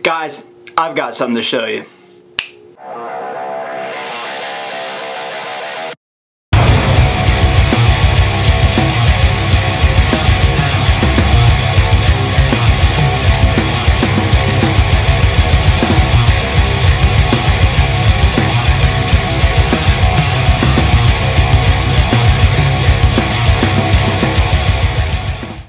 Guys, I've got something to show you.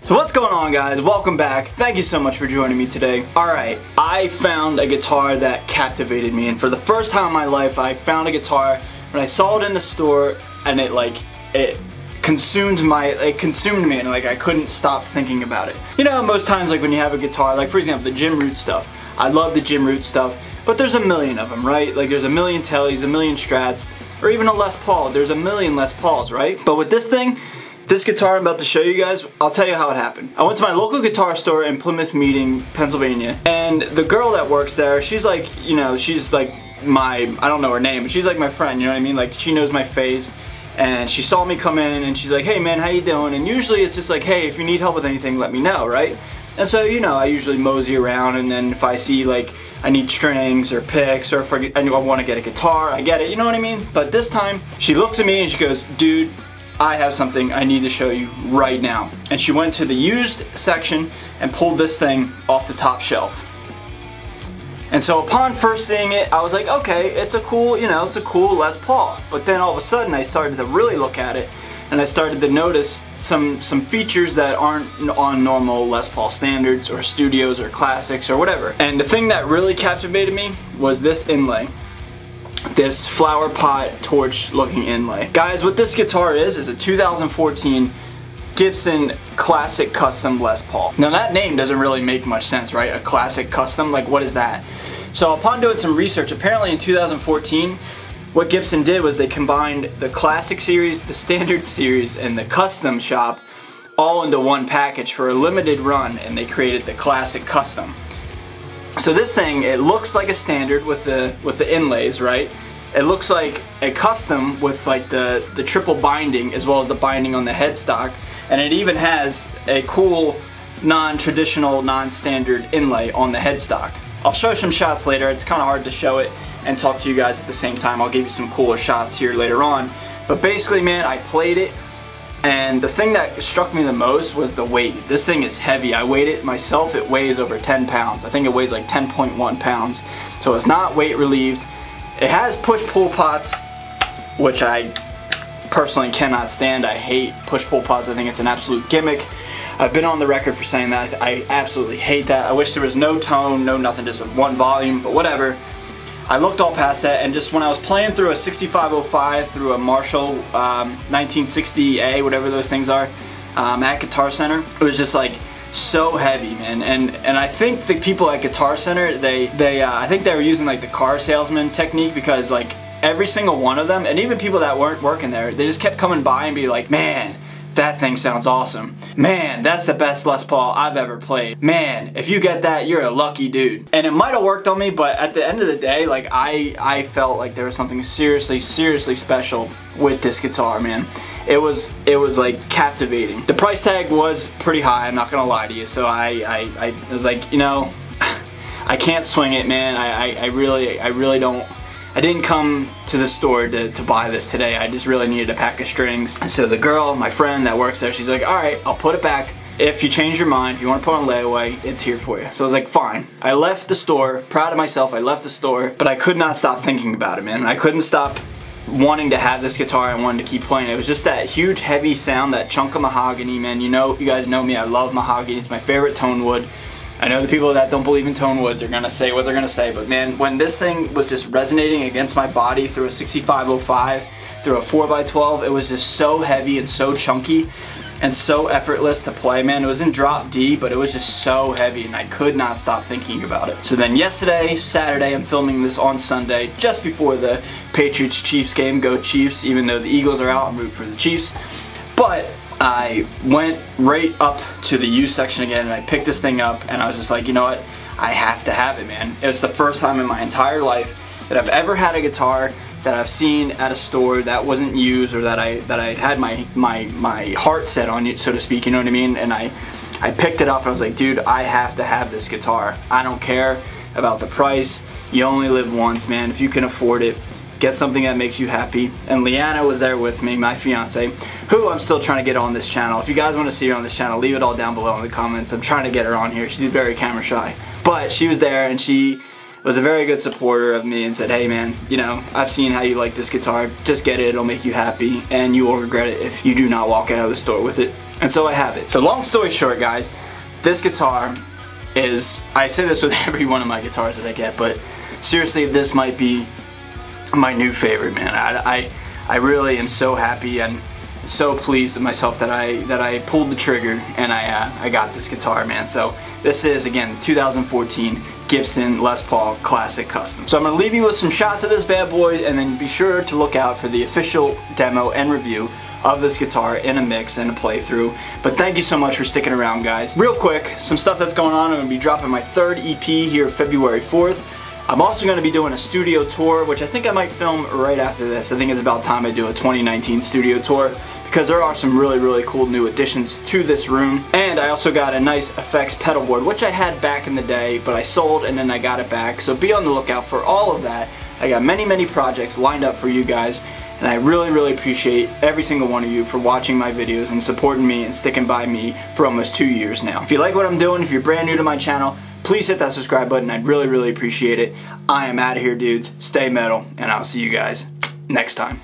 So what's going on, guys? Welcome back. Thank you so much for joining me today. Alright, I found a guitar that captivated me, and for the first time in my life I found a guitar when I saw it in the store, and it consumed me, and I couldn't stop thinking about it. You know, most times when you have a guitar, like for example the Jim Root stuff, I love the Jim Root stuff, but there's a million of them, right? Like there's a million Tellys, a million Strats, or even a Les Paul. There's a million Les Pauls, right? But with this thing, this guitar I'm about to show you guys, I'll tell you how it happened. I went to my local guitar store in Plymouth Meeting, Pennsylvania, and the girl that works there, she's like, you know, she's like I don't know her name, but she's like my friend, you know what I mean? Like, she knows my face, and she saw me come in, and she's like, hey man, how you doing? And usually it's just like, hey, if you need help with anything, let me know, right? And so, you know, I usually mosey around, and then if I see like I need strings or picks, or if I want to get a guitar, I get it, you know what I mean? But this time, she looks at me and she goes, dude, I have something I need to show you right now. And she went to the used section and pulled this thing off the top shelf. And so upon first seeing it, I was like, okay, it's a cool, you know, it's a cool Les Paul. But then all of a sudden I started to really look at it, and I started to notice some features that aren't on normal Les Paul standards or studios or classics or whatever. And the thing that really captivated me was this inlay. This flower pot torch looking inlay. Guys, what this guitar is a 2014 Gibson Classic Custom Les Paul. Now that name doesn't really make much sense, right? A Classic Custom, like what is that? So upon doing some research, apparently in 2014, what Gibson did was they combined the Classic series, the Standard series, and the Custom shop all into one package for a limited run, and they created the Classic Custom. So this thing, it looks like a Standard with the inlays, right? It looks like a Custom with like the triple binding as well as the binding on the headstock, and it even has a cool non-traditional, non-standard inlay on the headstock. I'll show some shots later. It's kind of hard to show it and talk to you guys at the same time. I'll give you some cooler shots here later on. But basically, man, I played it, and the thing that struck me the most was the weight. This thing is heavy. I weighed it myself. It weighs over 10 pounds. I think it weighs like 10.1 pounds. So it's not weight relieved. It has push-pull pots, which I personally cannot stand. I hate push-pull pots. I think it's an absolute gimmick. I've been on the record for saying that. I absolutely hate that. I wish there was no tone, no nothing, just one volume, but whatever. I looked all past that, and just when I was playing through a 6505 through a Marshall 1960A, whatever those things are, at Guitar Center, it was just like so heavy, man. And I think the people at Guitar Center, I think they were using like the car salesman technique, because like every single one of them, and even people that weren't working there, they just kept coming by and be like, man, that thing sounds awesome. Man, that's the best Les Paul I've ever played. Man, if you get that, you're a lucky dude. And it might have worked on me, but at the end of the day, like I felt like there was something seriously special with this guitar, man. It was like captivating. The price tag was pretty high, I'm not gonna lie to you. So I was like, you know, I can't swing it, man. I really don't. I didn't come to the store to buy this today. I just really needed a pack of strings. And so the girl, my friend that works there, she's like, alright, I'll put it back. If you change your mind, if you want to put it on layaway, it's here for you. So I was like, fine. I left the store, proud of myself, I left the store, but I could not stop thinking about it, man. I couldn't stop wanting to have this guitar and wanting to keep playing. It was just that huge, heavy sound, that chunk of mahogany, man. You know, you guys know me, I love mahogany. It's my favorite tone wood. I know the people that don't believe in tone woods are gonna say what they're gonna say, but man, when this thing was just resonating against my body through a 6505, through a 4x12, it was just so heavy and so chunky and so effortless to play, man. It was in drop D, but it was just so heavy, and I could not stop thinking about it. So then yesterday, Saturday, I'm filming this on Sunday, just before the Patriots-Chiefs game. Go Chiefs, even though the Eagles are out, I'm rooting for the Chiefs. But I went right up to the used section again, and I picked this thing up, and I was just like, you know what, I have to have it, man. It's the first time in my entire life that I've ever had a guitar that I've seen at a store that wasn't used, or that I had my heart set on, so to speak, you know what I mean? And I picked it up and I was like, dude, I have to have this guitar. I don't care about the price. You only live once, man. If you can afford it, get something that makes you happy. And Leanna was there with me, my fiance, who I'm still trying to get on this channel. If you guys want to see her on this channel, leave it all down below in the comments. I'm trying to get her on here. She's very camera shy. But she was there, and she was a very good supporter of me and said, hey man, you know, I've seen how you like this guitar. Just get it, it'll make you happy, and you will regret it if you do not walk out of the store with it. And so I have it. So long story short, guys, this guitar is, I say this with every one of my guitars that I get, but seriously, this might be my new favorite, man. I really am so happy and so pleased with myself that I pulled the trigger and I got this guitar, man. So this is, again, the 2014 Gibson Les Paul Classic Custom. So I'm going to leave you with some shots of this bad boy, and then be sure to look out for the official demo and review of this guitar in a mix and a playthrough. But thank you so much for sticking around, guys. Real quick, some stuff that's going on. I'm going to be dropping my third EP here February 4th. I'm also going to be doing a studio tour, which I think I might film right after this. I think it's about time I do a 2019 studio tour, because there are some really, really cool new additions to this room. And I also got a nice effects pedal board, which I had back in the day, but I sold and then I got it back. So be on the lookout for all of that. I got many, many projects lined up for you guys, and I really, really appreciate every single one of you for watching my videos and supporting me and sticking by me for almost 2 years now. If you like what I'm doing, if you're brand new to my channel, please hit that subscribe button. I'd really, really appreciate it. I am out of here, dudes. Stay metal, and I'll see you guys next time.